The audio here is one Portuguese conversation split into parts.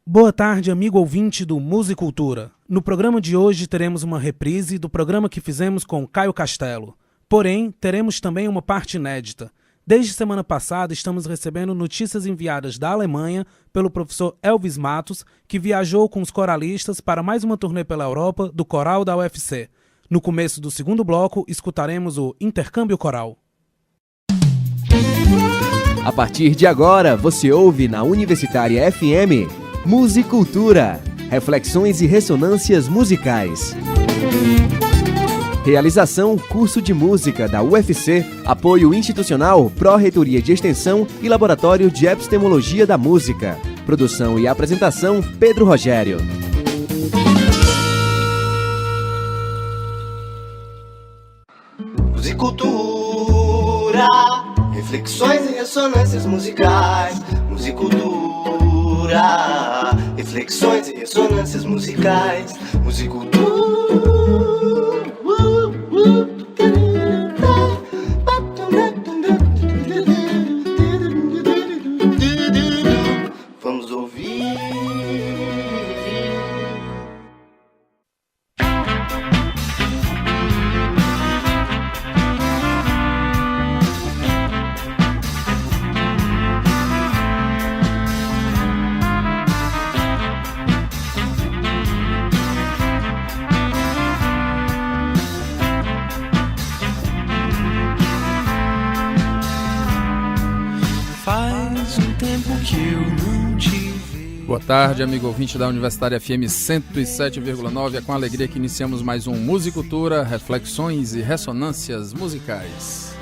Boa tarde, amigo ouvinte do Musicultura. No programa de hoje teremos uma reprise do programa que fizemos com Caio Castelo. Porém, teremos também uma parte inédita. Desde semana passada estamos recebendo notícias enviadas da Alemanha pelo professor Elvis Matos, que viajou com os coralistas para mais uma turnê pela Europa do coral da UFC. No começo do segundo bloco, escutaremos o Intercâmbio Coral. A partir de agora, você ouve na Universitária FM Musicultura, reflexões e ressonâncias musicais. Realização Curso de Música da UFC, apoio institucional Pró-Reitoria de Extensão e Laboratório de Epistemologia da Música. Produção e apresentação Pedro Rogério. Musicultura, reflexões e ressonâncias musicais. Musicultura, reflexões e ressonâncias musicais. Musicultura. Vamos ouvir. Boa tarde, amigo ouvinte da Universitária FM 107,9. É com alegria que iniciamos mais um Musicultura, reflexões e ressonâncias musicais.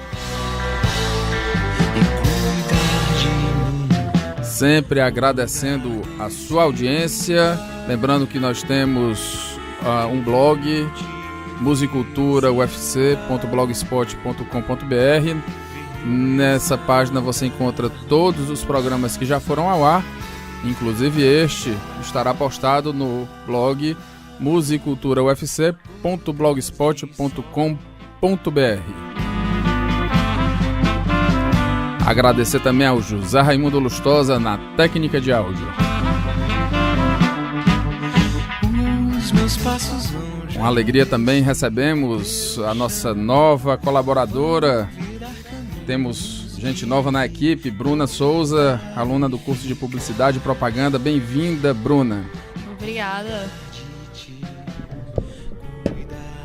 Sempre agradecendo a sua audiência. Lembrando que nós temos um blog, musiculturaufc.blogspot.com.br. Nessa página você encontra todos os programas que já foram ao ar. Inclusive este estará postado no blog musiculturaufc.blogspot.com.br. Agradecer também ao José Raimundo Lustosa na técnica de áudio. Com alegria também recebemos a nossa nova colaboradora. Temos gente nova na equipe, Bruna Souza, aluna do curso de Publicidade e Propaganda. Bem-vinda, Bruna. Obrigada.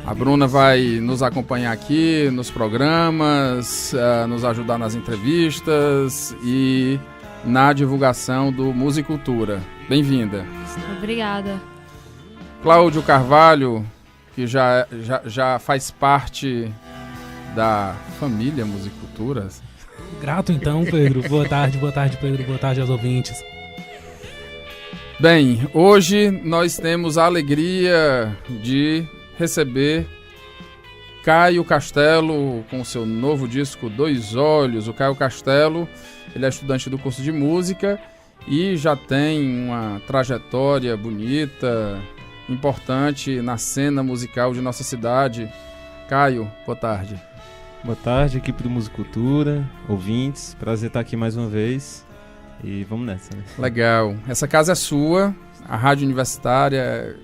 A Bruna vai nos acompanhar aqui nos programas, nos ajudar nas entrevistas e na divulgação do Musicultura. Bem-vinda. Obrigada. Cláudio Carvalho, que já faz parte da família Musicultura. Grato então, Pedro. Boa tarde, Pedro. Boa tarde aos ouvintes. Bem, hoje nós temos a alegria de receber Caio Castelo com seu novo disco Dois Olhos. O Caio Castelo, ele é estudante do curso de música e já tem uma trajetória bonita, importante na cena musical de nossa cidade. Caio, boa tarde. Boa tarde, equipe do Musicultura, ouvintes, prazer estar aqui mais uma vez e vamos nessa, né? Legal, essa casa é sua, a Rádio Universitária,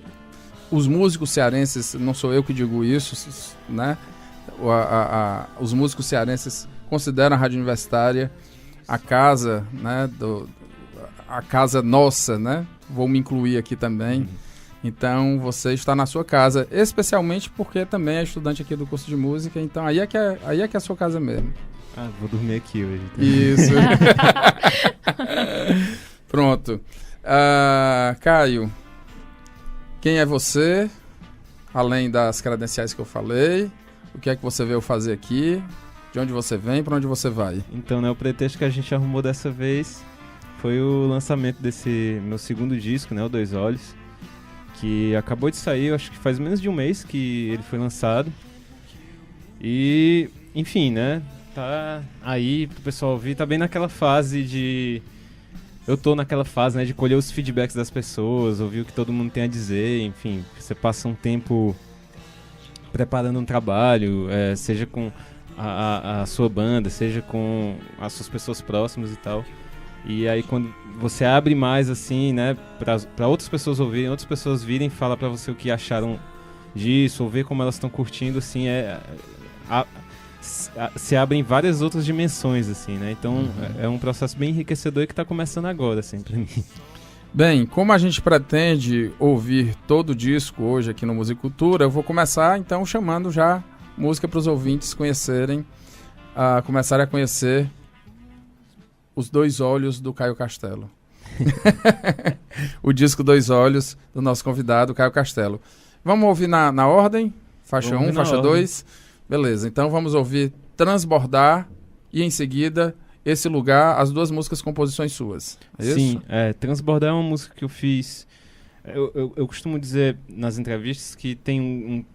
os músicos cearenses, não sou eu que digo isso, né? Os músicos cearenses consideram a Rádio Universitária a casa, né? A casa nossa, né? Vou me incluir aqui também. Então você está na sua casa, especialmente porque também é estudante aqui do curso de música, então aí é que é a sua casa mesmo. Ah, vou dormir aqui hoje. Então. Isso. Pronto. Caio, quem é você? Além das credenciais que eu falei, o que é que você veio fazer aqui? De onde você vem, para onde você vai? Então, né, o pretexto que a gente arrumou dessa vez foi o lançamento desse meu segundo disco, né, o Dois Olhos, que acabou de sair, eu acho que faz menos de um mês que ele foi lançado. E, enfim, né, tá aí pro pessoal ouvir, tá bem naquela fase de... Eu tô naquela fase, né, de colher os feedbacks das pessoas, ouvir o que todo mundo tem a dizer, enfim, você passa um tempo preparando um trabalho, seja com a sua banda, seja com as suas pessoas próximas e tal. E aí quando você abre mais assim, né, para outras pessoas ouvirem, outras pessoas virem falar para você o que acharam disso, ou ver como elas estão curtindo, assim, se abrem várias outras dimensões, assim, né? Então é um processo bem enriquecedor que está começando agora, assim, para mim. Bem, como a gente pretende ouvir todo o disco hoje aqui no Musicultura, eu vou começar então chamando já música para os ouvintes conhecerem, começarem a conhecer Os Dois Olhos do Caio Castelo. O disco Dois Olhos do nosso convidado, Caio Castelo. Vamos ouvir na ordem? Faixa 1, faixa 2. Beleza, então vamos ouvir Transbordar e em seguida Esse Lugar, as duas músicas composições suas. É isso? Sim, Transbordar é uma música que eu fiz. Eu costumo dizer nas entrevistas que tem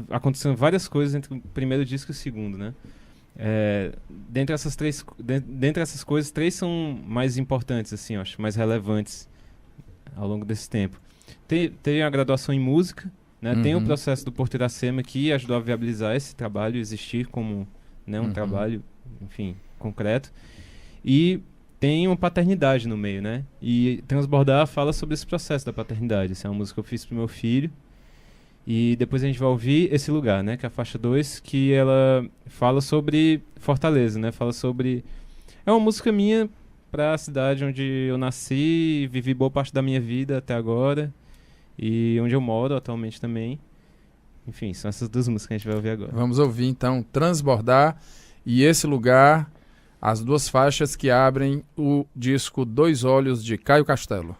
aconteceram várias coisas entre o primeiro disco e o segundo, né? Dentre essas coisas, 3 são mais importantes, assim, eu acho, mais relevantes ao longo desse tempo. Tem a graduação em música, né? Tem o processo do Porto Iracema que ajudou a viabilizar esse trabalho, existir como, né, um trabalho, enfim, concreto. E tem uma paternidade no meio, né? E Transbordar fala sobre esse processo da paternidade. Essa é uma música que eu fiz pro meu filho. E depois a gente vai ouvir Esse Lugar, né? Que é a faixa 2, que ela fala sobre Fortaleza, né? Fala sobre... É uma música minha pra cidade onde eu nasci, vivi boa parte da minha vida até agora. E onde eu moro atualmente também. Enfim, são essas duas músicas que a gente vai ouvir agora. Vamos ouvir então Transbordar e Esse Lugar, as duas faixas que abrem o disco Dois Olhos de Caio Castelo.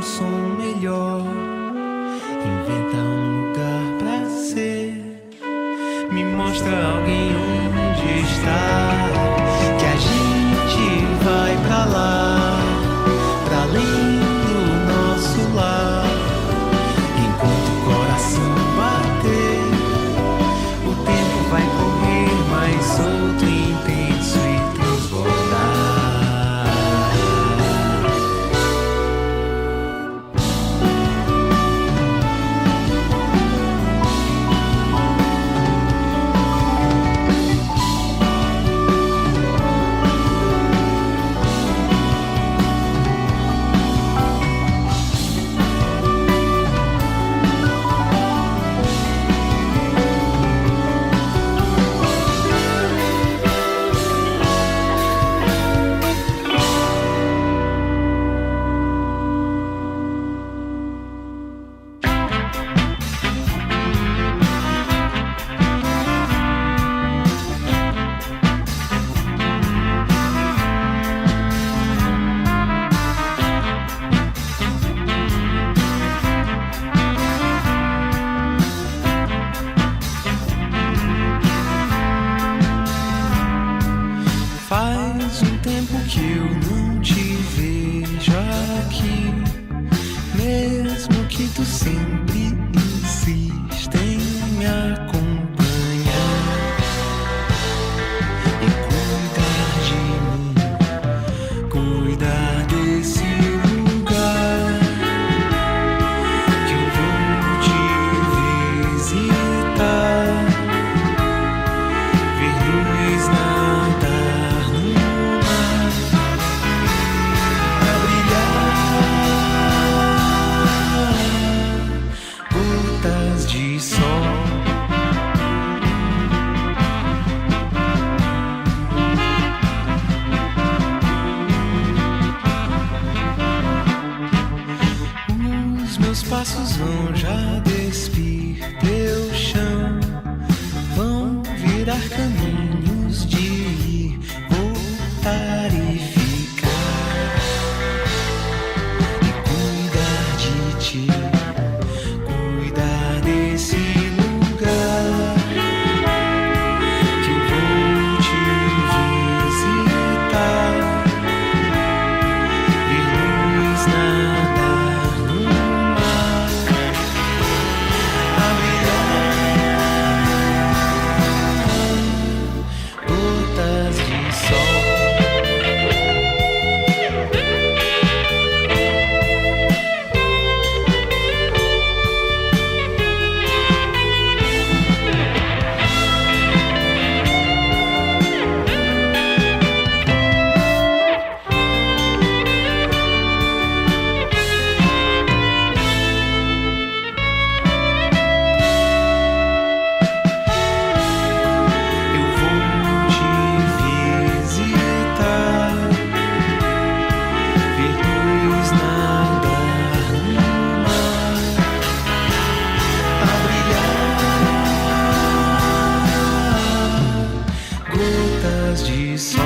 um som melhor. Inventa um lugar pra ser. Me mostra alguém onde está. Que a gente vai pra lá, pra além do nosso lar. Enquanto o coração bater, o tempo vai correr mais solto, intenso e transbordar. Faz um tempo que eu não te vejo aqui, mesmo que tu sempre insista em me acompanhar e cuidar de mim, cuidar desse lugar que eu vou te visitar, ver luz nadar no mar, a brilhar, gotas de sol. Os meus passos vão já despir teu chão, vão virar caminhos de ir, voltar e ficar, e cuidar de ti, cuidar desse lugar que eu vou te visitar, ver luz nadar no mar, a brilhar, gotas de sol. Eu vou te visitar, ver luz nadar no mar, a brilhar, gotas de sol.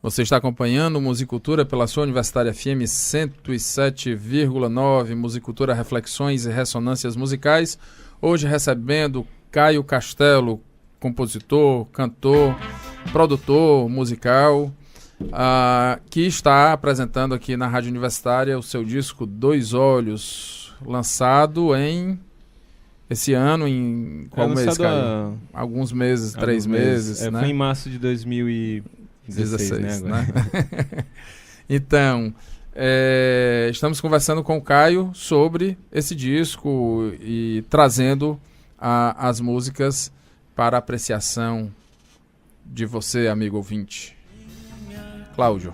Você está acompanhando Musicultura pela sua Universitária FM 107,9, Musicultura, Reflexões e Ressonâncias Musicais. Hoje recebendo Caio Castelo, compositor, cantor, produtor musical, que está apresentando aqui na Rádio Universitária o seu disco Dois Olhos, lançado em esse ano, em qual mês, Caio? Alguns meses, 3 meses, né? Foi em março de 2016, né? Então, estamos conversando com o Caio sobre esse disco e trazendo as músicas para apreciação de você, amigo ouvinte. Cláudio.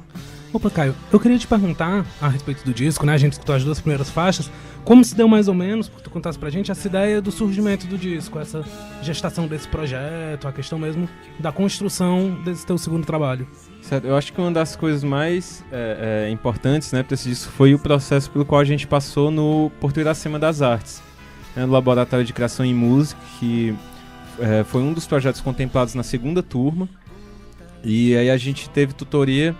Opa, Caio, eu queria te perguntar a respeito do disco, né? A gente escutou as 2 primeiras faixas. Como se deu mais ou menos, porque tu contasse pra gente, essa ideia do surgimento do disco, essa gestação desse projeto, a questão mesmo da construção desse teu segundo trabalho? Certo. Eu acho que uma das coisas mais importantes, né, para esse disco foi o processo pelo qual a gente passou no Porto Iracema das Artes, né, no Laboratório de Criação em Música, que foi um dos projetos contemplados na segunda turma. E aí a gente teve tutoria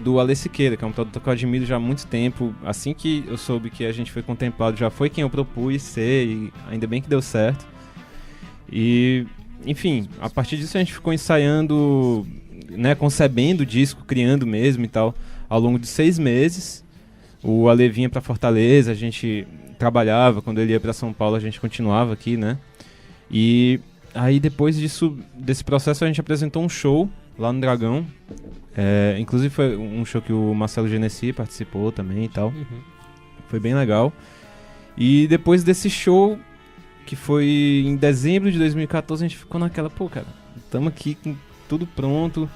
do Ale Siqueira, que é um produtor que eu admiro já há muito tempo. Assim que eu soube que a gente foi contemplado, já foi quem eu propus ser, e ainda bem que deu certo. E, enfim, a partir disso a gente ficou ensaiando, né, concebendo o disco, criando mesmo e tal, ao longo de 6 meses. O Ale vinha pra Fortaleza, a gente trabalhava, quando ele ia pra São Paulo a gente continuava aqui, né? E aí depois desse processo a gente apresentou um show lá no Dragão. Inclusive foi um show que o Marcelo Genesi participou também e tal. Uhum. Foi bem legal. E depois desse show, que foi em dezembro de 2014, a gente ficou naquela, pô, cara, estamos aqui com tudo pronto.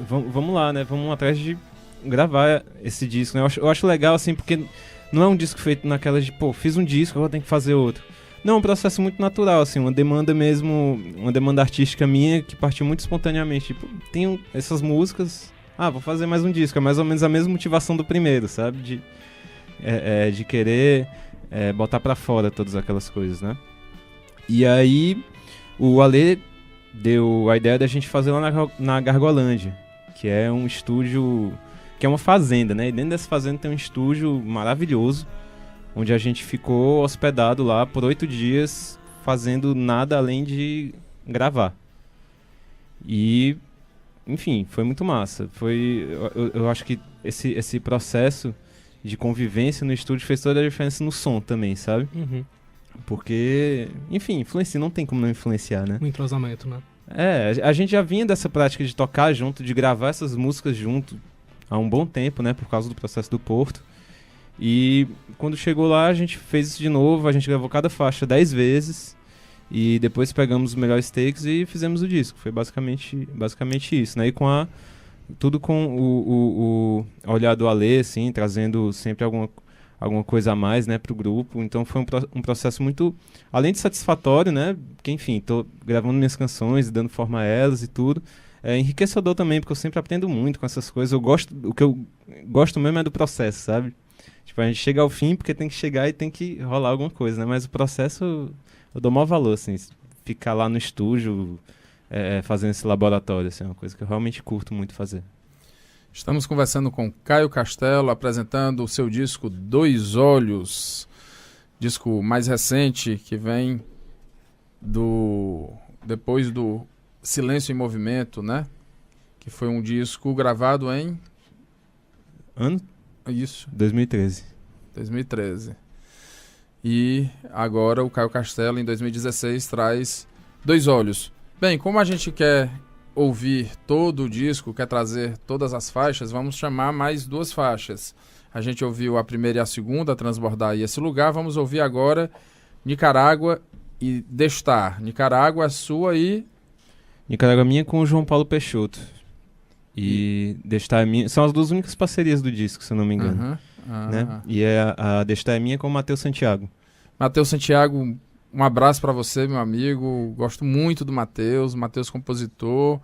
Vamos lá, né? Vamos atrás de gravar esse disco, né? Eu acho legal, assim, porque não é um disco feito naquela de, pô, fiz um disco, agora tenho que fazer outro. Não, é um processo muito natural, assim, uma demanda artística minha que partiu muito espontaneamente. Tipo, tenho essas músicas, vou fazer mais um disco. É mais ou menos a mesma motivação do primeiro, sabe? De querer botar pra fora todas aquelas coisas, né? E aí, o Ale deu a ideia da gente fazer lá na Gargolândia, que é um estúdio, que é uma fazenda, né? E dentro dessa fazenda tem um estúdio maravilhoso, onde a gente ficou hospedado lá por 8 dias, fazendo nada além de gravar. E, enfim, foi muito massa. Eu acho que esse processo de convivência no estúdio fez toda a diferença no som também, sabe? Uhum. Porque, enfim, influencia, não tem como não influenciar, né? Um entrosamento, né? A gente já vinha dessa prática de tocar junto, de gravar essas músicas junto há um bom tempo, né? Por causa do processo do Porto. E quando chegou lá, a gente fez isso de novo, a gente gravou cada faixa 10 vezes e depois pegamos os melhores takes e fizemos o disco. Foi basicamente isso, né? E tudo com o olhar do Ale, assim, trazendo sempre alguma coisa a mais, né, pro grupo. Então foi um processo muito, além de satisfatório, né? Porque, enfim, tô gravando minhas canções e dando forma a elas e tudo. É enriquecedor também, porque eu sempre aprendo muito com essas coisas. O que eu gosto mesmo é do processo, sabe? Tipo, a gente chega ao fim porque tem que chegar e tem que rolar alguma coisa, né? Mas o processo eu dou maior valor, assim. Ficar lá no estúdio fazendo esse laboratório, assim, é uma coisa que eu realmente curto muito fazer. Estamos conversando com Caio Castelo, apresentando o seu disco Dois Olhos, disco mais recente que vem depois do Silêncio em Movimento, né? Que foi um disco gravado em... Ano? Isso. 2013. E agora o Caio Castelo, em 2016, traz Dois Olhos. Bem, como a gente quer ouvir todo o disco, quer trazer todas as faixas, vamos chamar mais 2 faixas. A gente ouviu a primeira e a segunda, Transbordar e Esse Lugar. Vamos ouvir agora Nicarágua e Destar. Nicarágua é sua e... Nicarágua minha com o João Paulo Peixoto. E Destar é minha. São as 2 únicas parcerias do disco, se eu não me engano. Né? E a Destar é minha com o Matheus Santiago. Matheus Santiago, um abraço para você, meu amigo. Gosto muito do Matheus compositor.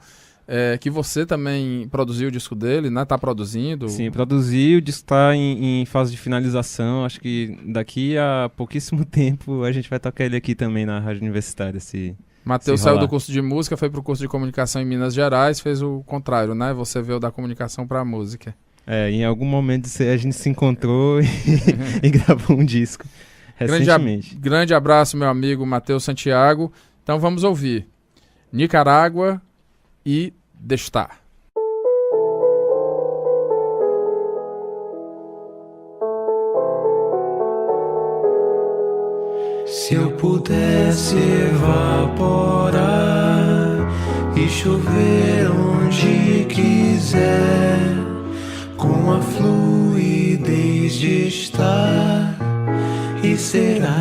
Que você também produziu o disco dele, né? Tá produzindo? Sim, produzi. O disco está em fase de finalização. Acho que daqui a pouquíssimo tempo a gente vai tocar ele aqui também na Rádio Universitária. Matheus saiu do curso de música, foi pro curso de comunicação em Minas Gerais, fez o contrário, né? Você veio da comunicação pra música. Em algum momento a gente se encontrou e gravou um disco recentemente. Grande abraço, meu amigo Matheus Santiago. Então vamos ouvir Nicarágua e Destar. Se eu pudesse evaporar e chover onde quiser, com a fluidez de estar e ser água,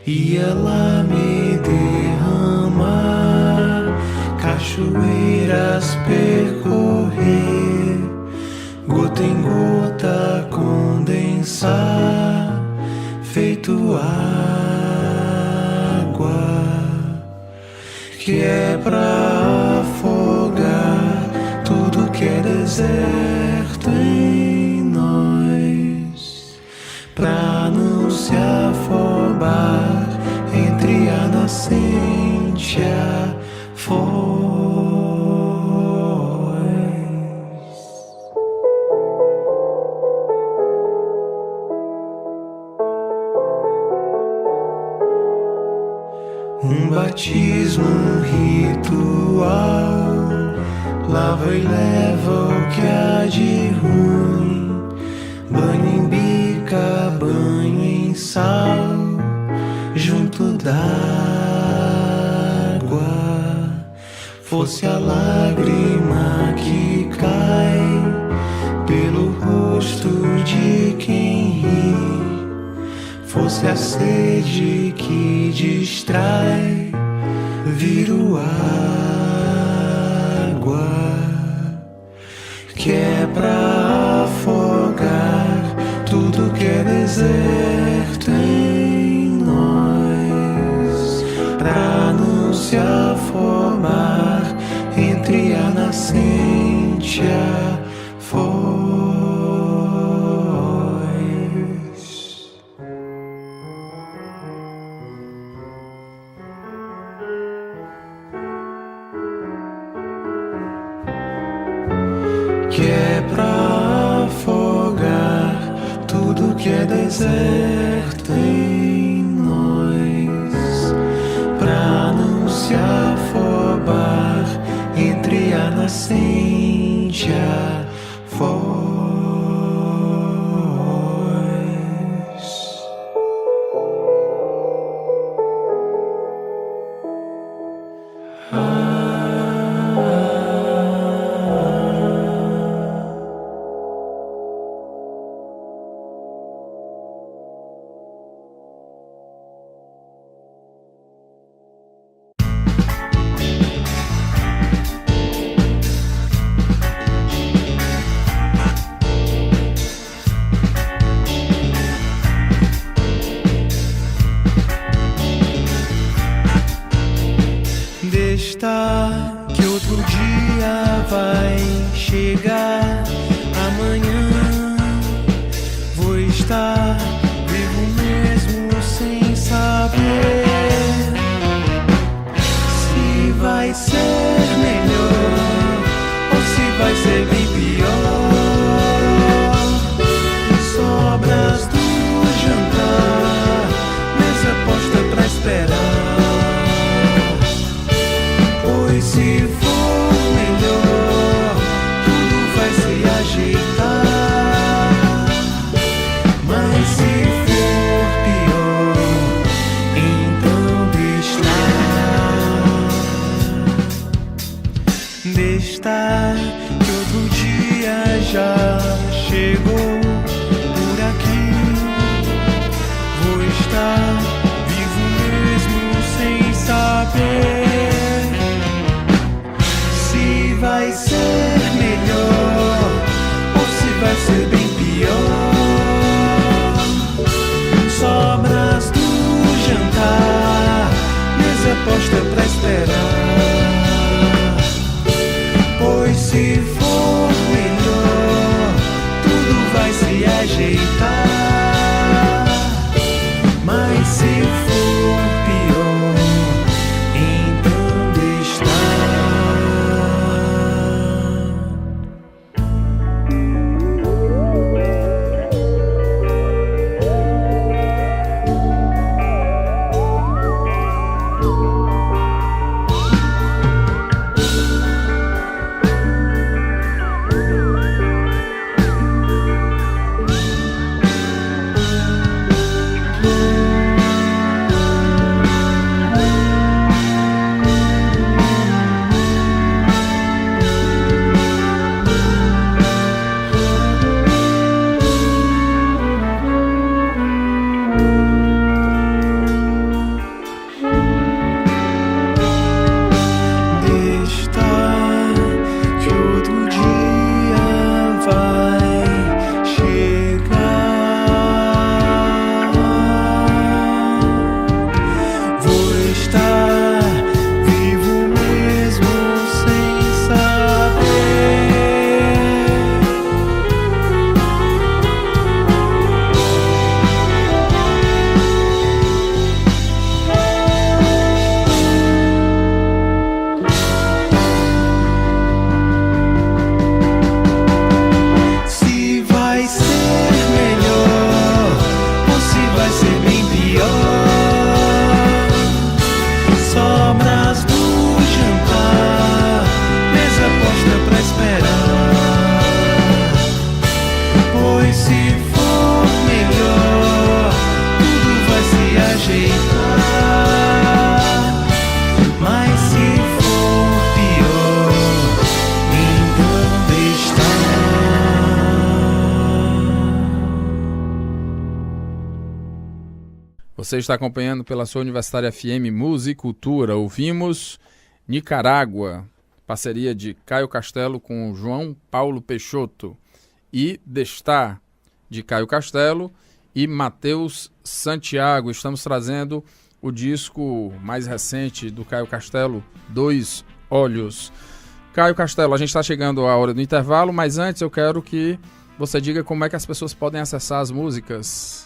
e ela me derramar, cachoeiras percorrer, gota gota em gota condensar, feito água, que é pra afogar tudo que é deserto em nós, pra não se afobar entre a nascente e a foz. Um batismo, um ritual, lava e leva o que há de ruim, banho em bica, banho em sal, junto d'água, fosse a lágrima que cai pelo rosto de quem ri, fosse a sede que distrai, viro água, que é pra afogar tudo que é deserto em nós, pra não se afobar entre a nascente e a foz. Que é pra afogar tudo que é deserto em nós, pra não se afobar entre a nascente e a foz. Deixa que outro dia vai chegar, amanhã vou estar vivo mesmo sem saber se vai ser melhor ou se vai ser bem pior. Sobras do jantar, mesa posta pra esperar. Pois se for melhor, tudo vai se ajeitar. Mas se Você está acompanhando pela sua Universitária FM Musicultura. Ouvimos Nicarágua, parceria de Caio Castelo com João Paulo Peixoto, e Destar, de Caio Castelo e Matheus Santiago. Estamos trazendo o disco mais recente do Caio Castelo, Dois Olhos. Caio Castelo, a gente está chegando à hora do intervalo, mas antes eu quero que você diga como é que as pessoas podem acessar as músicas.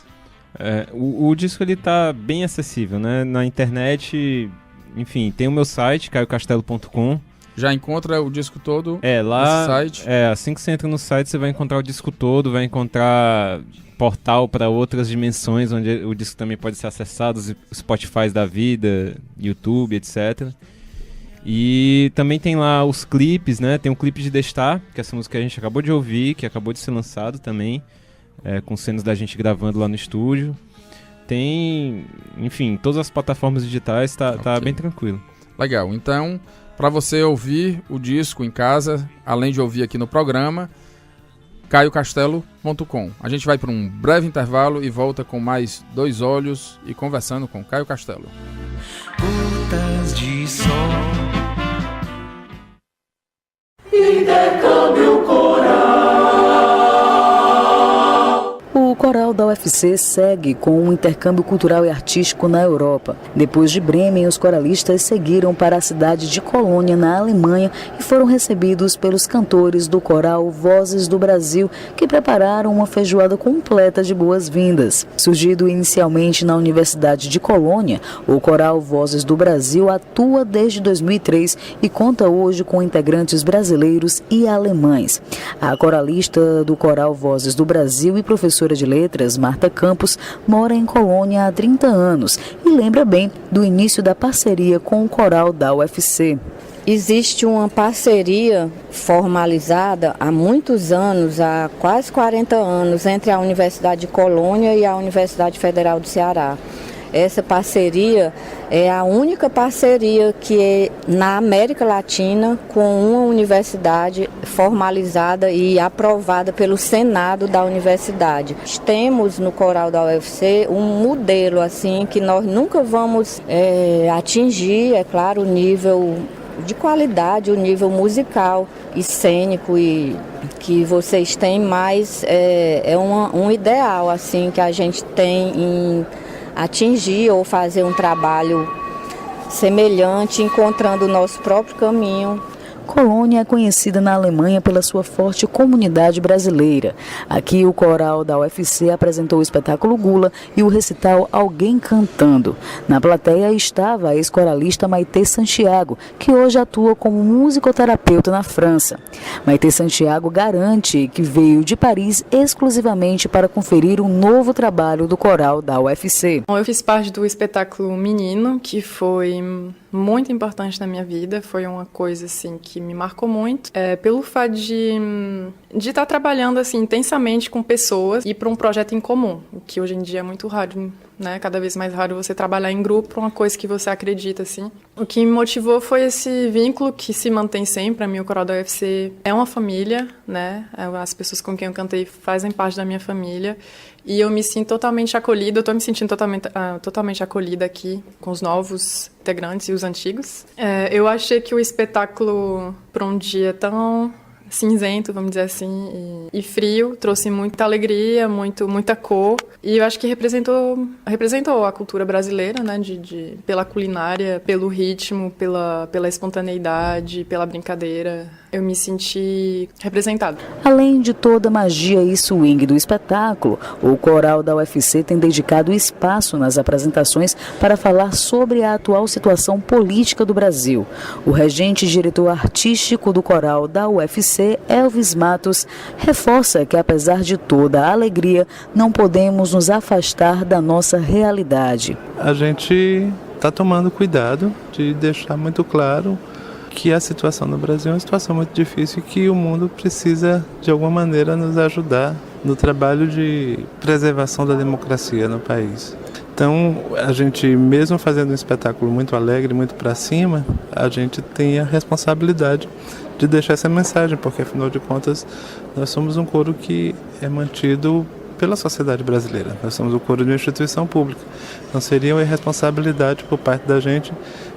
O disco ele tá bem acessível, né? Na internet, enfim, tem o meu site, caiocastelo.com. Já encontra o disco todo lá, no site? Assim que você entra no site, você vai encontrar o disco todo, vai encontrar portal para outras dimensões, onde o disco também pode ser acessado, os Spotify da vida, YouTube, etc. E também tem lá os clipes, né? Tem um clipe de Destar, que é essa música que a gente acabou de ouvir, que acabou de ser lançado também, com cenas da gente gravando lá no estúdio. Tem, enfim, todas as plataformas digitais, tá bem tranquilo. Legal, então, para você ouvir o disco em casa, além de ouvir aqui no programa, caiocastelo.com. A gente vai para um breve intervalo e volta com mais Dois Olhos e conversando com Caio Castelo. Gotas de sol. Intercâmbio Coral. O coral da UFC segue com um intercâmbio cultural e artístico na Europa. Depois de Bremen, os coralistas seguiram para a cidade de Colônia, na Alemanha, e foram recebidos pelos cantores do coral Vozes do Brasil, que prepararam uma feijoada completa de boas-vindas. Surgido inicialmente na Universidade de Colônia, o coral Vozes do Brasil atua desde 2003 e conta hoje com integrantes brasileiros e alemães. A coralista do coral Vozes do Brasil e professora de letras, Marta Campos, mora em Colônia há 30 anos e lembra bem do início da parceria com o coral da UFC. Existe uma parceria formalizada há muitos anos, há quase 40 anos, entre a Universidade de Colônia e a Universidade Federal do Ceará. Essa parceria é a única parceria que é na América Latina com uma universidade formalizada e aprovada pelo Senado da universidade. Temos no coral da UFC um modelo assim que nós nunca vamos atingir, é claro, o nível de qualidade, o nível musical e cênico e que vocês têm, mas é um ideal assim que a gente tem em atingir ou fazer um trabalho semelhante, encontrando o nosso próprio caminho. Colônia é conhecida na Alemanha pela sua forte comunidade brasileira. Aqui o coral da UFC apresentou o espetáculo Gula e o recital Alguém Cantando. Na plateia estava a ex-coralista Maitê Santiago, que hoje atua como musicoterapeuta na França. Maitê Santiago garante que veio de Paris exclusivamente para conferir um novo trabalho do coral da UFC. Eu fiz parte do espetáculo Menino, que foi muito importante na minha vida, foi uma coisa assim que me marcou muito, pelo fato de estar trabalhando assim intensamente com pessoas e para um projeto em comum, o que hoje em dia é muito raro, né? Cada vez mais raro você trabalhar em grupo para uma coisa que você acredita assim. O que me motivou foi esse vínculo que se mantém sempre. Para mim, o coral da UFC é uma família, né? As pessoas com quem eu cantei fazem parte da minha família. E eu me sinto totalmente acolhida, eu estou me sentindo totalmente acolhida aqui com os novos integrantes e os antigos. Eu achei que o espetáculo, para um dia tão cinzento, vamos dizer assim, e frio, trouxe muita alegria, muita cor. E eu acho que representou a cultura brasileira, né, pela culinária, pelo ritmo, pela espontaneidade, pela brincadeira. Eu me senti representado. Além de toda a magia e swing do espetáculo, o coral da UFC tem dedicado espaço nas apresentações para falar sobre a atual situação política do Brasil. O regente e diretor artístico do coral da UFC, Elvis Matos, reforça que apesar de toda a alegria, não podemos nos afastar da nossa realidade. A gente está tomando cuidado de deixar muito claro que a situação no Brasil é uma situação muito difícil e que o mundo precisa, de alguma maneira, nos ajudar no trabalho de preservação da democracia no país. Então, a gente, mesmo fazendo um espetáculo muito alegre, muito para cima, a gente tem a responsabilidade de deixar essa mensagem, porque, afinal de contas, nós somos um coro que é mantido pela sociedade brasileira. Nós somos o coro de uma instituição pública. Não seria uma irresponsabilidade por parte da gente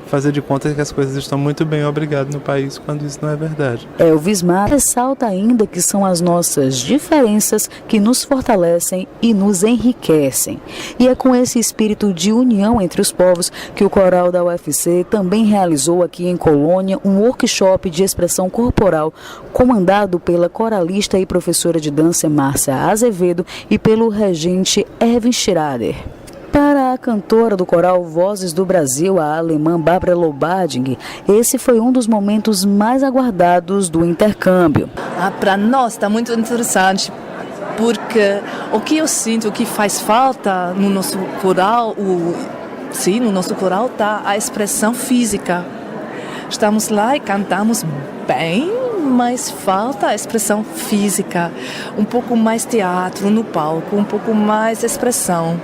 fazer de conta que as coisas estão muito bem, obrigado, no país, quando isso não é verdade. Elvis Mar ressalta ainda que são as nossas diferenças que nos fortalecem e nos enriquecem. E é com esse espírito de união entre os povos que o coral da UFC também realizou aqui em Colônia um workshop de expressão corporal comandado pela coralista e professora de dança Márcia Azevedo e pelo regente Erwin Schrader. Para a cantora do coral Vozes do Brasil, a alemã Barbara Lobading, esse foi um dos momentos mais aguardados do intercâmbio. Para nós está muito interessante, porque o que eu sinto, o que faz falta no nosso coral, no nosso coral está a expressão física. Estamos lá e cantamos bem, mas falta a expressão física, um pouco mais teatro no palco, um pouco mais expressão.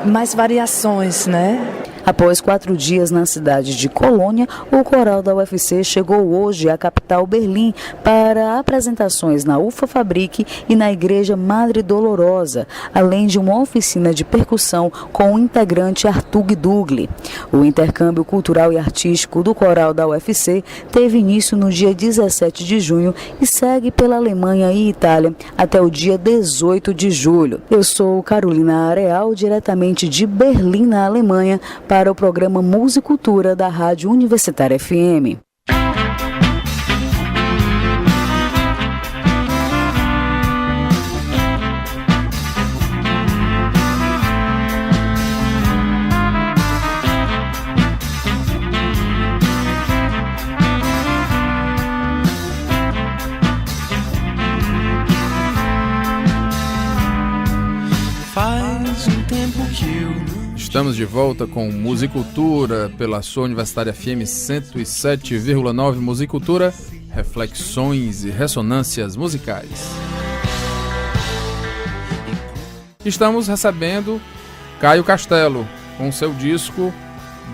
Mais variações, né? Após 4 dias na cidade de Colônia, o coral da UFC chegou hoje à capital Berlim para apresentações na UFA Fabrik e na Igreja Madre Dolorosa, além de uma oficina de percussão com o integrante Artug Dugli. O intercâmbio cultural e artístico do coral da UFC teve início no dia 17 de junho e segue pela Alemanha e Itália até o dia 18 de julho. Eu sou Carolina Areal, diretamente de Berlim, na Alemanha, para o programa Musicultura da Rádio Universitária FM. Faz um tempo que eu Estamos de volta com Musicultura pela sua Universitária FM 107,9. Musicultura, reflexões e ressonâncias musicais. Estamos recebendo Caio Castelo com seu disco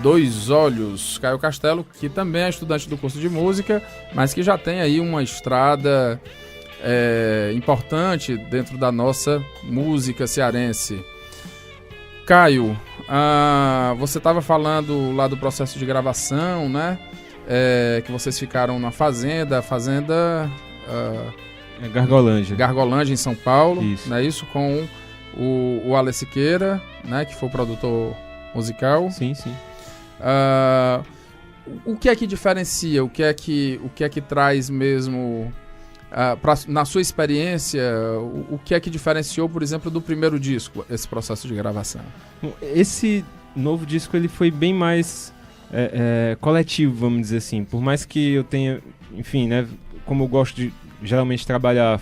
Dois Olhos. Caio Castelo, que também é estudante do curso de música, mas que já tem aí uma estrada importante dentro da nossa música cearense. Caio, você estava falando lá do processo de gravação, né? Que vocês ficaram na fazenda Gargolândia, em São Paulo. Isso. Né? Isso com o Ale Siqueira, né? Que foi o produtor musical. Sim, sim. O que é que diferencia? O que é que traz mesmo... na sua experiência, o que é que diferenciou, por exemplo, do primeiro disco, esse processo de gravação? Esse novo disco ele foi bem mais coletivo, vamos dizer assim. Por mais que eu tenha, enfim, né, como eu gosto de geralmente trabalhar,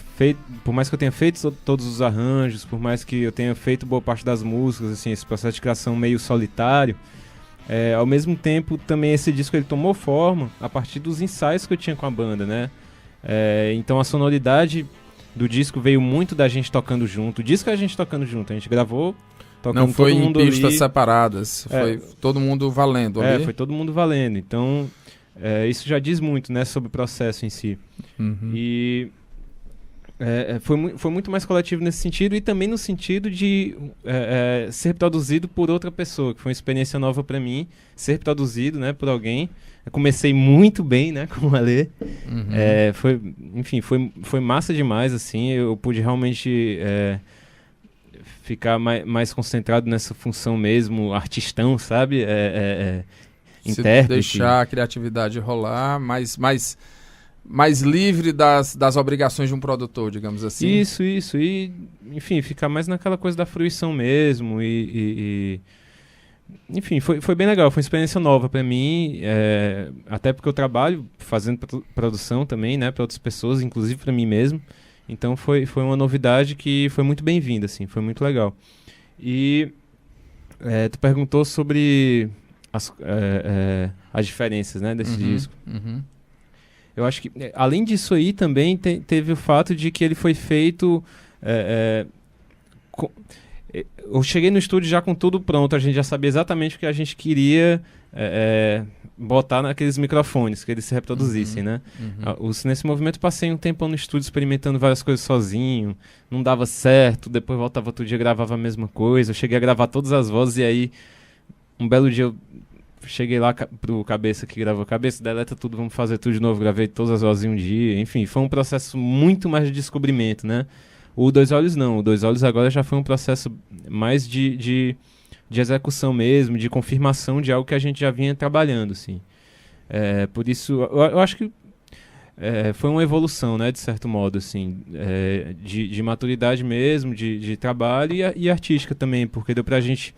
por mais que eu tenha feito todos os arranjos, por mais que eu tenha feito boa parte das músicas, assim, esse processo de criação meio solitário, ao mesmo tempo também esse disco ele tomou forma a partir dos ensaios que eu tinha com a banda, né? Então a sonoridade do disco veio muito da gente tocando junto. O disco é a gente tocando junto, a gente gravou tocando não foi todo mundo em pistas ali. Separadas, foi todo mundo valendo ali. Foi todo mundo valendo. Então isso já diz muito, né, sobre o processo em si. Uhum. E foi muito mais coletivo nesse sentido e também no sentido de ser produzido por outra pessoa, que foi uma experiência nova para mim, ser produzido, né, por alguém. Eu comecei muito bem, né, com o Ale. Uhum. Foi massa demais, assim. Eu pude realmente ficar mais concentrado nessa função mesmo, artistão, sabe? Intérprete. Deixar a criatividade rolar, mais livre das obrigações de um produtor, digamos assim. Isso. E, enfim, ficar mais naquela coisa da fruição mesmo enfim, foi bem legal, foi uma experiência nova para mim, até porque eu trabalho fazendo produção também, né, para outras pessoas, inclusive para mim mesmo. Então foi uma novidade que foi muito bem-vinda, assim, foi muito legal. E tu perguntou sobre as diferenças, né, desse disco. Uhum. Eu acho que, além disso aí, também teve o fato de que ele foi feito... eu cheguei no estúdio já com tudo pronto, a gente já sabia exatamente o que a gente queria botar naqueles microfones, que eles se reproduzissem, né? Nesse movimento passei um tempo no estúdio experimentando várias coisas sozinho, não dava certo, depois voltava outro dia e gravava a mesma coisa, eu cheguei a gravar todas as vozes e aí um belo dia eu cheguei lá pro Cabeça, que gravou Cabeça, deleta tudo, vamos fazer tudo de novo, gravei todas as vozes em um dia, enfim, foi um processo muito mais de descobrimento, né? O Dois Olhos não, o Dois Olhos agora já foi um processo mais de execução mesmo, de confirmação de algo que a gente já vinha trabalhando, assim. Por isso, eu acho que foi uma evolução, né, de certo modo, assim, de maturidade mesmo, de trabalho e artística também, porque deu pra gente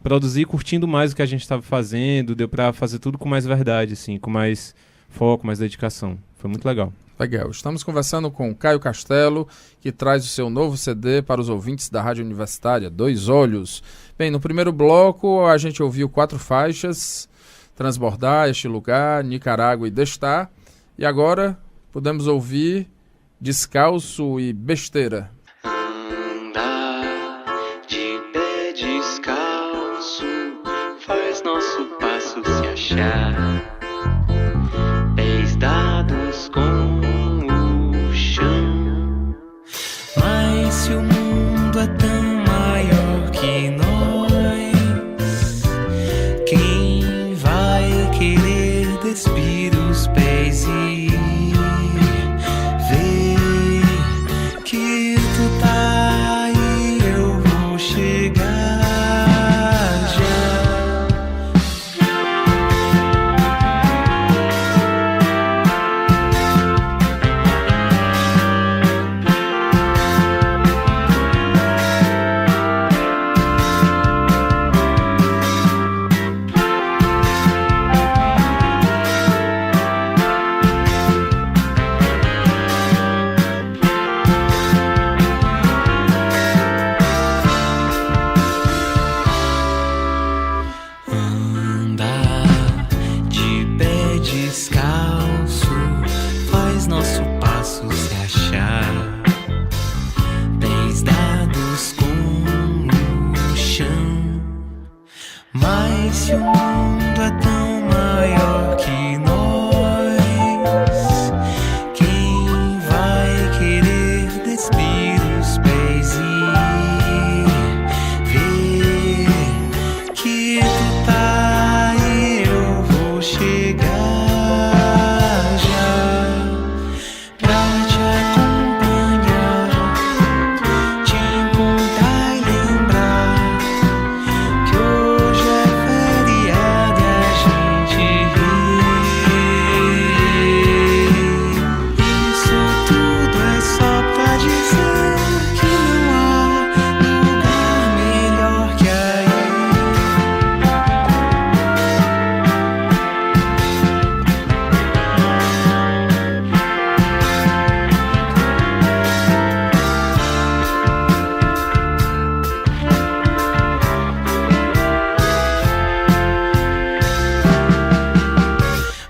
produzir curtindo mais o que a gente estava fazendo, deu pra fazer tudo com mais verdade, assim, com mais foco, mais dedicação. Foi muito legal. Legal. Estamos conversando com Caio Castelo, que traz o seu novo CD para os ouvintes da Rádio Universitária, Dois Olhos. Bem, no primeiro bloco a gente ouviu 4 faixas, Transbordar, Este Lugar, Nicarágua e Destar. E agora podemos ouvir Descalço e Besteira. Andar de pé descalço faz nosso passo se achar, pés dados com o chão. Mas se o mundo é tão maior que nós, quem vai querer despir os pés e ver que tu tá e eu vou chegar já. Andar de pé descalço faz nosso passo se achar, pés dados com o chão. Mas se o mundo é tão maior que nós, quem vai querer despir os pés e ver que tu tá e eu vou chegar já pra te acompanhar, te encontrar e lembrar que hoje é feriado e a gente ri. Isso tudo é só pra dizer que não há lugar melhor que aí.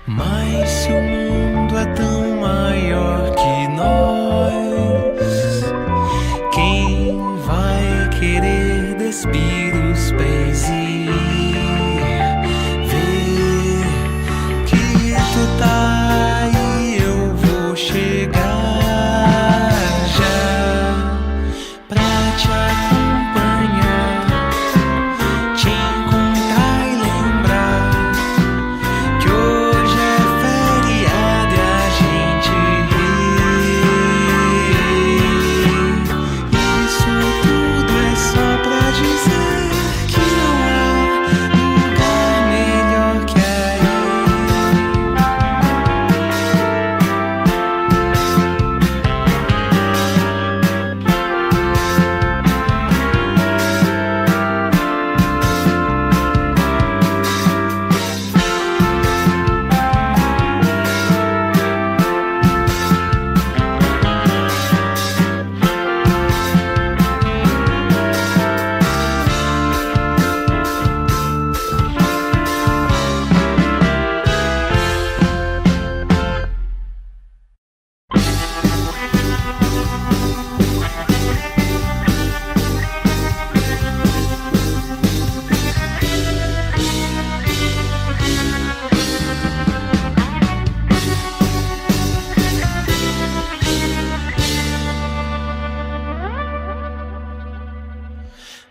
Mas se o mundo é tão maior que nós, quem vai querer despir os pés e ver que tu tá e eu vou chegar já pra te acompanhar, te encontrar e lembrar que hoje é feriado e a gente ri. Isso tudo é só pra dizer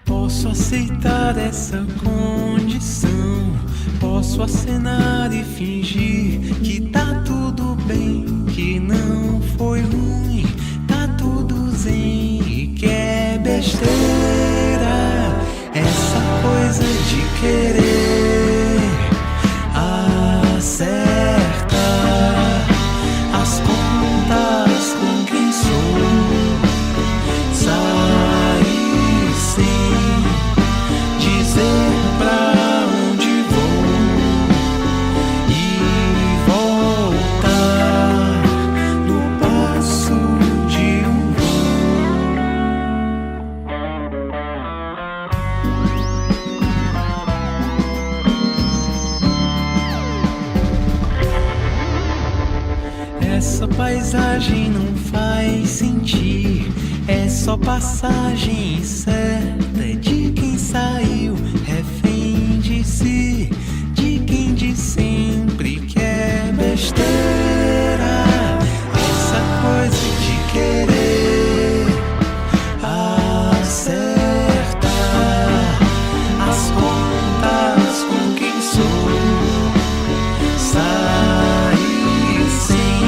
Posso aceitar essa condição, posso acenar e fingir que tá tudo bem, que não foi ruim, tá tudo zen e que é besteira essa coisa de querer acertar as contas com quem sou, sair sem dizer pra onde vou e voltar no passo de um Essa paisagem não faz sentir, é só passagem certa de quem saiu refém de si, de quem de sempre quer besteira, essa coisa de querer acertar as contas com quem sou, sair sem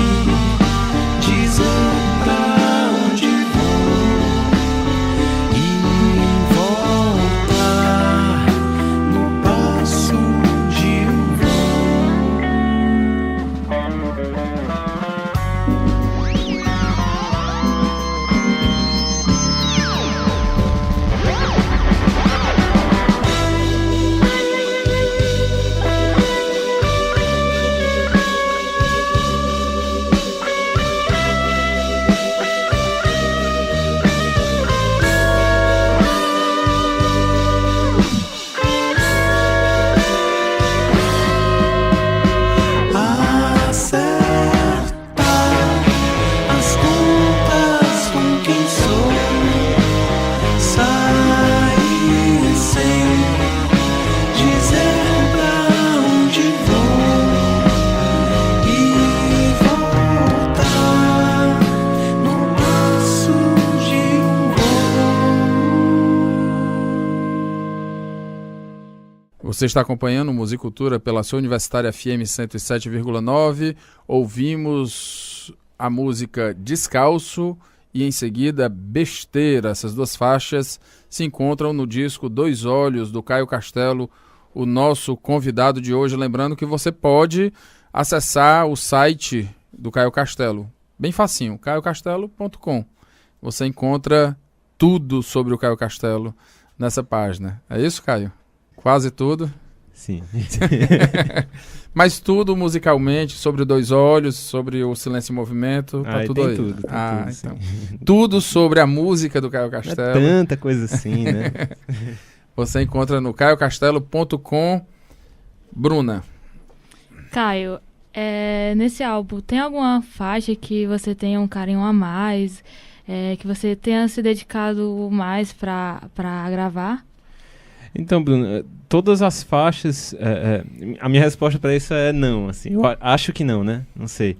dizer pra onde vou e voltar no passo de um Você está acompanhando Musicultura pela sua Universitária FM 107,9. Ouvimos a música Descalço e em seguida Besteira. Essas duas faixas se encontram no disco Dois Olhos, do Caio Castelo, o nosso convidado de hoje. Lembrando que você pode acessar o site do Caio Castelo. Bem facinho, caiocastelo.com. Você encontra tudo sobre o Caio Castelo nessa página. É isso, Caio? Quase tudo? Sim. Mas tudo musicalmente, sobre Dois Olhos, sobre o Silêncio em Movimento, tá tudo aí. Tudo, então. Sim. Tudo sobre a música do Caio Castelo. É tanta coisa assim, né? Você encontra no caiocastelo.com. Bruna. Caio, nesse álbum, tem alguma faixa que você tenha um carinho a mais, que você tenha se dedicado mais pra gravar? Então, Bruno, todas as faixas, a minha resposta para isso é não, assim, eu acho que não, né? Não sei.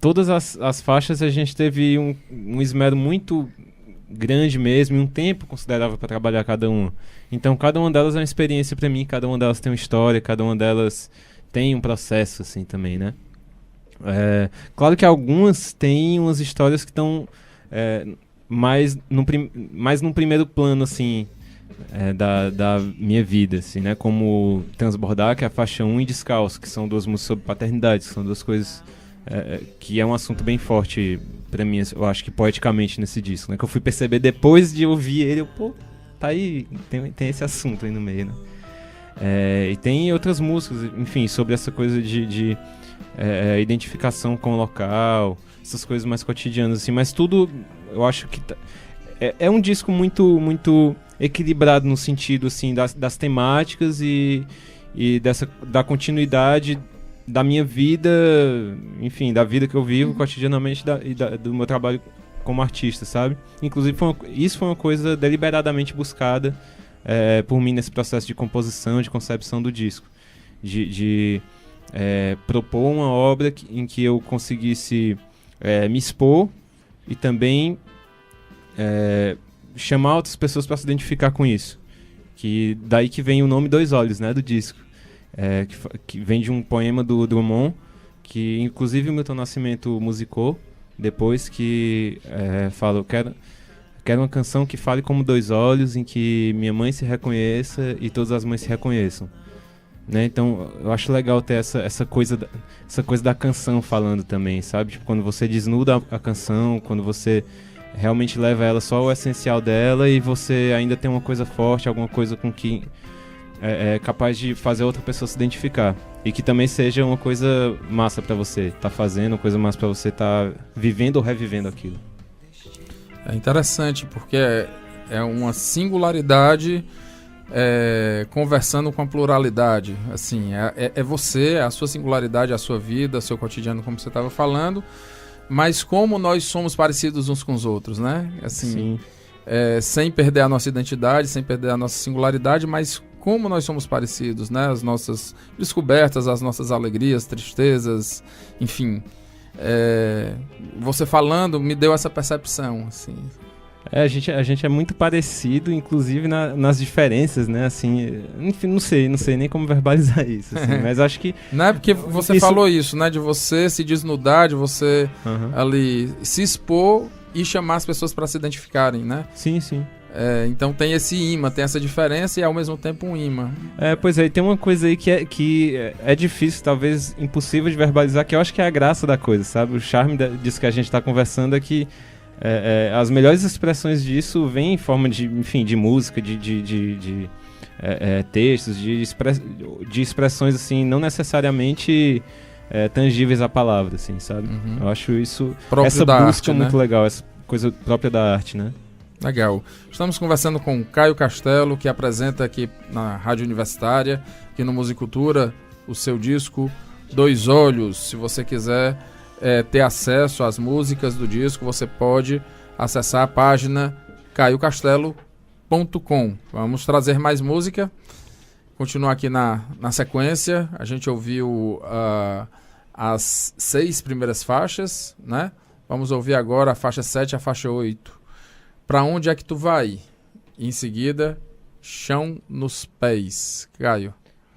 Todas as faixas a gente teve um esmero muito grande mesmo, e um tempo considerável para trabalhar cada uma. Então, cada uma delas é uma experiência para mim, cada uma delas tem uma história, cada uma delas tem um processo, assim, também, né? Claro que algumas têm umas histórias que estão mais num primeiro plano, assim, da minha vida, assim, né? Como Transbordar, que é a faixa 1, e Descalço, que são duas músicas sobre paternidade, que são duas coisas que é um assunto bem forte pra mim, eu acho que poeticamente nesse disco, né? Que eu fui perceber depois de ouvir ele, tá aí, tem esse assunto aí no meio, né? E tem outras músicas, enfim, sobre essa coisa de identificação com o local, essas coisas mais cotidianas, assim, mas tudo, eu acho que é um disco muito, muito equilibrado no sentido, assim, das temáticas e da continuidade da minha vida, enfim, da vida que eu vivo cotidianamente do meu trabalho como artista, sabe? Inclusive, isso foi uma coisa deliberadamente buscada por mim nesse processo de composição, de concepção do disco. De propor uma obra em que eu conseguisse me expor e também chamar outras pessoas para se identificar com isso. Que daí que vem o nome Dois Olhos, né, do disco. Que vem de um poema do Drummond, que inclusive o Milton Nascimento musicou, depois que fala, eu quero uma canção que fale como dois olhos, em que minha mãe se reconheça e todas as mães se reconheçam. Né? Então eu acho legal ter essa coisa da canção falando também, sabe? Tipo, quando você desnuda a canção, quando você realmente leva ela só ao essencial dela e você ainda tem uma coisa forte, alguma coisa com que é capaz de fazer outra pessoa se identificar. E que também seja uma coisa massa pra você tá fazendo, uma coisa massa pra você tá vivendo ou revivendo aquilo. É interessante, porque é uma singularidade conversando com a pluralidade. Assim, é você, a sua singularidade, a sua vida, o seu cotidiano, como você estava falando, mas como nós somos parecidos uns com os outros, né? Assim, sem perder a nossa identidade, sem perder a nossa singularidade, mas como nós somos parecidos, né? As nossas descobertas, as nossas alegrias, tristezas, enfim. Você falando me deu essa percepção, assim. A gente é muito parecido, inclusive nas diferenças, né? Assim, enfim, não sei nem como verbalizar isso, assim, mas acho que... Não é porque você falou isso, né? De você se desnudar, de você ali se expor e chamar as pessoas para se identificarem, né? Sim, sim. Então tem esse imã, tem essa diferença e ao mesmo tempo um imã. Pois é, tem uma coisa aí que é difícil, talvez impossível de verbalizar, que eu acho que é a graça da coisa, sabe? O charme disso que a gente tá conversando é que as melhores expressões disso vêm em forma de, enfim, de música, de textos, de expressões assim, não necessariamente tangíveis à palavra, assim, sabe? Eu acho isso, próprio essa da busca arte, muito né? legal, essa coisa própria da arte, né? Legal. Estamos conversando com Caio Castelo, que apresenta aqui na Rádio Universitária, aqui no Musicultura, o seu disco Dois Olhos. Se você quiser ter acesso às músicas do disco, você pode acessar a página caiocastelo.com. Vamos trazer mais música. Continuar aqui na sequência. A gente ouviu as 6 primeiras faixas, né? Vamos ouvir agora a faixa 7 e a faixa 8. Pra onde é que tu vai? E em seguida, Chão nos Pés. Caio.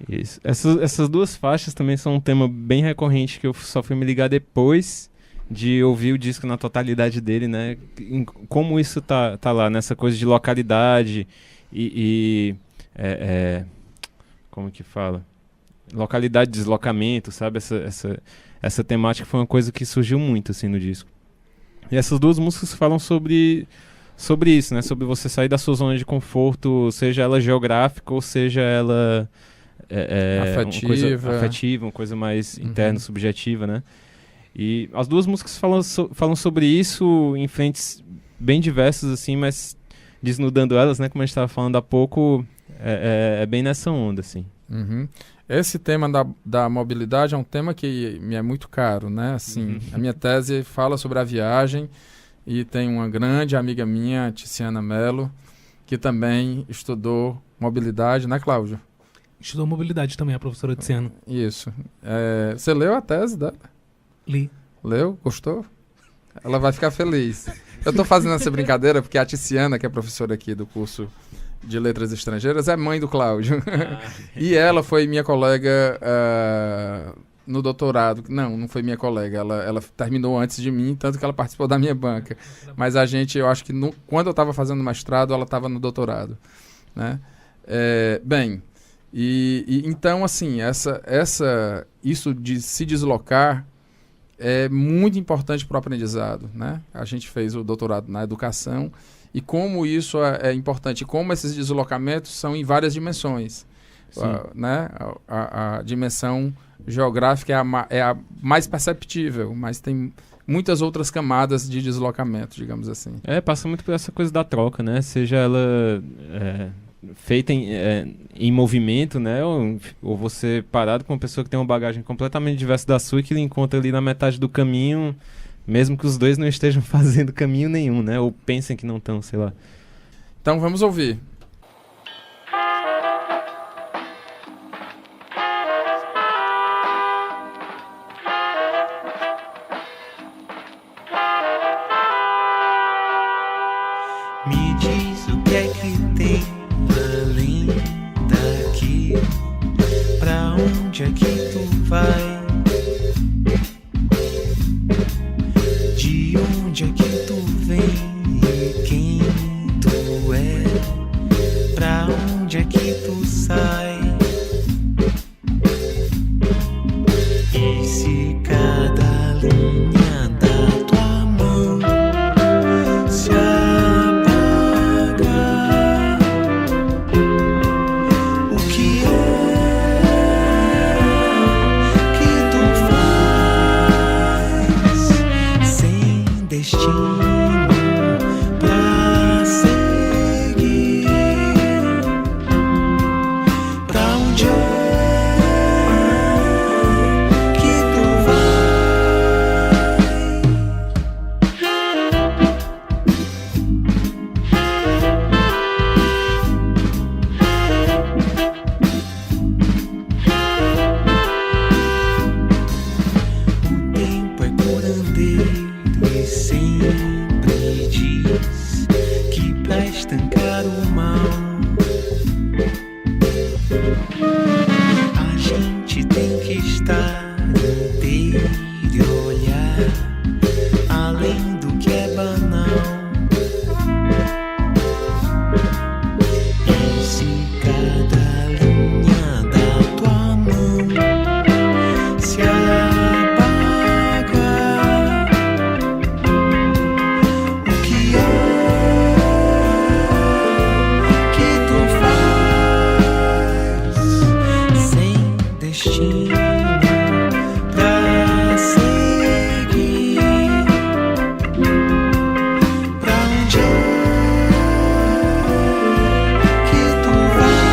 Isso. Essas duas faixas também são um tema bem recorrente que eu só fui me ligar depois de ouvir o disco na totalidade dele, né? Como isso tá lá, nessa coisa de localidade como que fala? Localidade, deslocamento, sabe? Essa temática foi uma coisa que surgiu muito, assim, no disco. E essas duas músicas falam sobre isso, né? Sobre você sair da sua zona de conforto, seja ela geográfica ou seja ela afetiva, uma coisa mais interna, subjetiva, né? E as duas músicas falam sobre isso em frentes bem diversas, assim, mas desnudando elas, né? Como a gente estava falando há pouco, é bem nessa onda, assim. Esse tema da mobilidade é um tema que me é muito caro, né? Assim, a minha tese fala sobre a viagem e tem uma grande amiga minha, Tiziana Mello, que também estudou mobilidade, né, Cláudio? Estudou mobilidade também, a professora Tiziana. Isso. Você leu a tese dela? Li. Leu? Gostou? Ela vai ficar feliz. Eu tô fazendo essa brincadeira porque a Tiziana, que é professora aqui do curso de Letras Estrangeiras, é mãe do Cláudio. E ela foi minha colega no doutorado. Não foi minha colega. Ela terminou antes de mim, tanto que ela participou da minha banca. Mas eu acho que quando eu estava fazendo mestrado, ela estava no doutorado, né? Então, assim, isso de se deslocar é muito importante para o aprendizado, né? A gente fez o doutorado na educação e como isso é importante, como esses deslocamentos são em várias dimensões, né? A dimensão geográfica é a mais perceptível, mas tem muitas outras camadas de deslocamento, digamos assim. Passa muito por essa coisa da troca, né? Seja ela feita em movimento, né? Ou você parado com uma pessoa que tem uma bagagem completamente diversa da sua e que ele encontra ali na metade do caminho, mesmo que os dois não estejam fazendo caminho nenhum, né? Ou pensem que não estão, sei lá. Então vamos ouvir. Me diz onde é que tu sai? E se cada linha da tua mão se apagar, o que é que tu faz sem destino pra seguir? Pra onde é que tu O tempo é curandeiro e sempre diz que pra estancar o mal a gente tem que estar inteiro e olhar além do que é banal. E se cada linha da tua mão se apagar, o que é que tu faz sem destino pra seguir? Pra onde é que tu vai?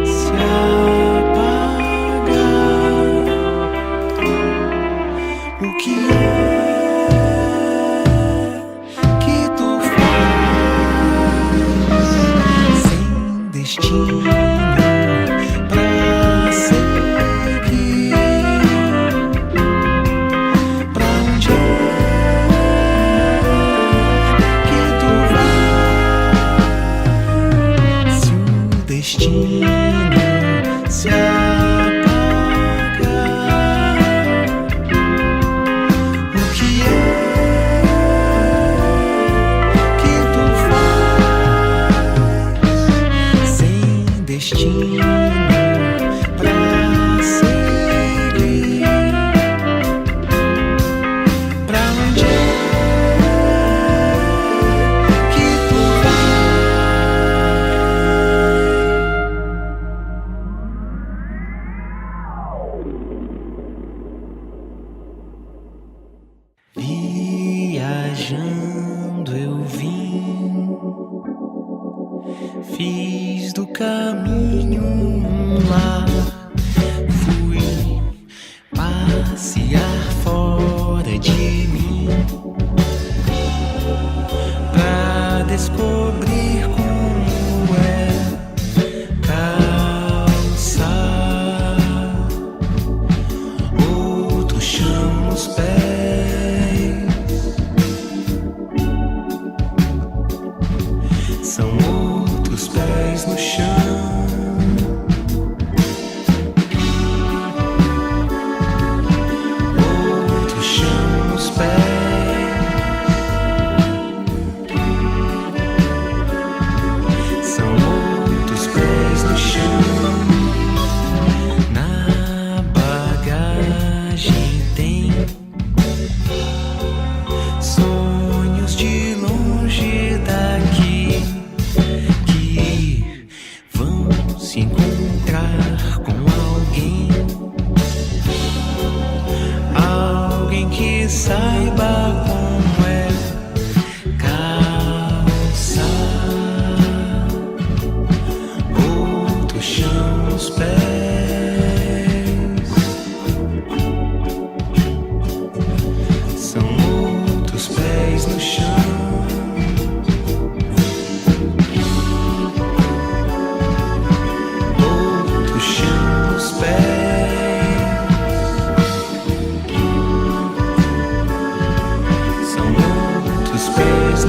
Se apagar, o que é que tu faz sem destino pra seguir? Pra onde é que tu vai? Se o destino se apagar, o que é que tu faz sem destino pra seguir? Pra onde é que tu vai? Viajando eu vim, fiz do caminho um lar, fui passear fora de mim pra descobrir como é calçar outro chão nos pés. São outros pés no chão. Outro chão nos pés. São outros pés no chão. Na bagagem tem sonhos de longe daqui que vão se encontrar com alguém que saiba como é calçar outro chão nos pés. São outros pés no chão. São outros pés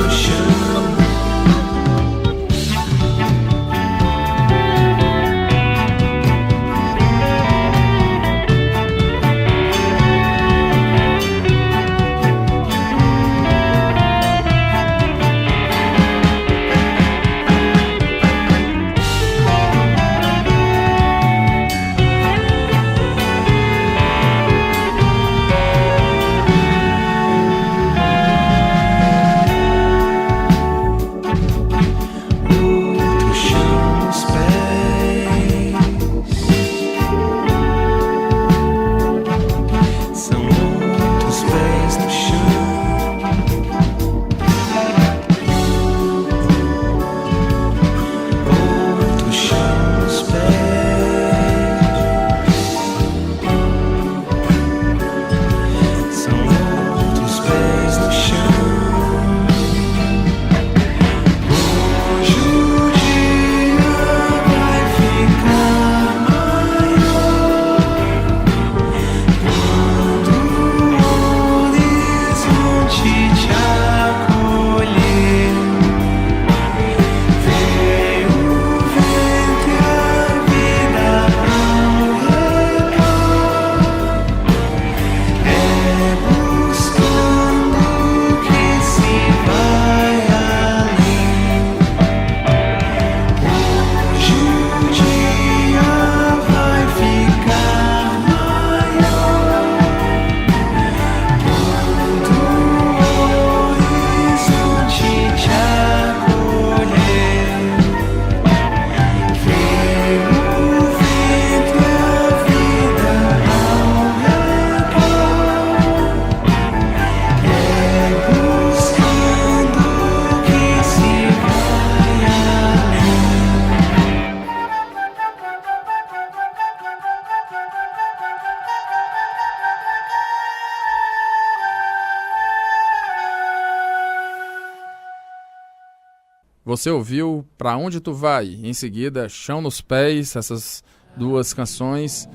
Você ouviu Pra Onde Tu Vai? Em seguida, Chão nos Pés, essas duas canções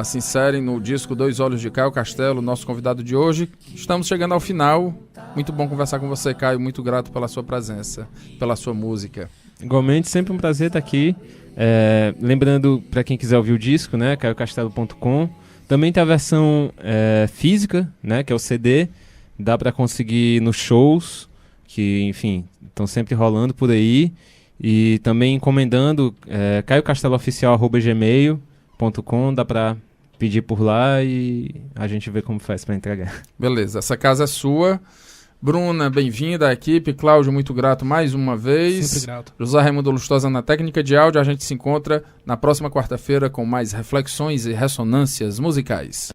se inserem no disco Dois Olhos de Caio Castelo, nosso convidado de hoje. Estamos chegando ao final. Muito bom conversar com você, Caio. Muito grato pela sua presença, pela sua música. Igualmente, sempre um prazer estar aqui. Lembrando, para quem quiser ouvir o disco, né, caiocastelo.com. Também tem a versão física, né, que é o CD. Dá para conseguir nos shows, que, enfim, estão sempre rolando por aí. E também encomendando caiocasteloficial@gmail.com. Dá para pedir por lá e a gente vê como faz para entregar. Beleza, essa casa é sua. Bruna, bem-vinda à equipe. Cláudio, muito grato mais uma vez. Sempre grato. José Raimundo Lustosa na técnica de áudio. A gente se encontra na próxima quarta-feira com mais reflexões e ressonâncias musicais.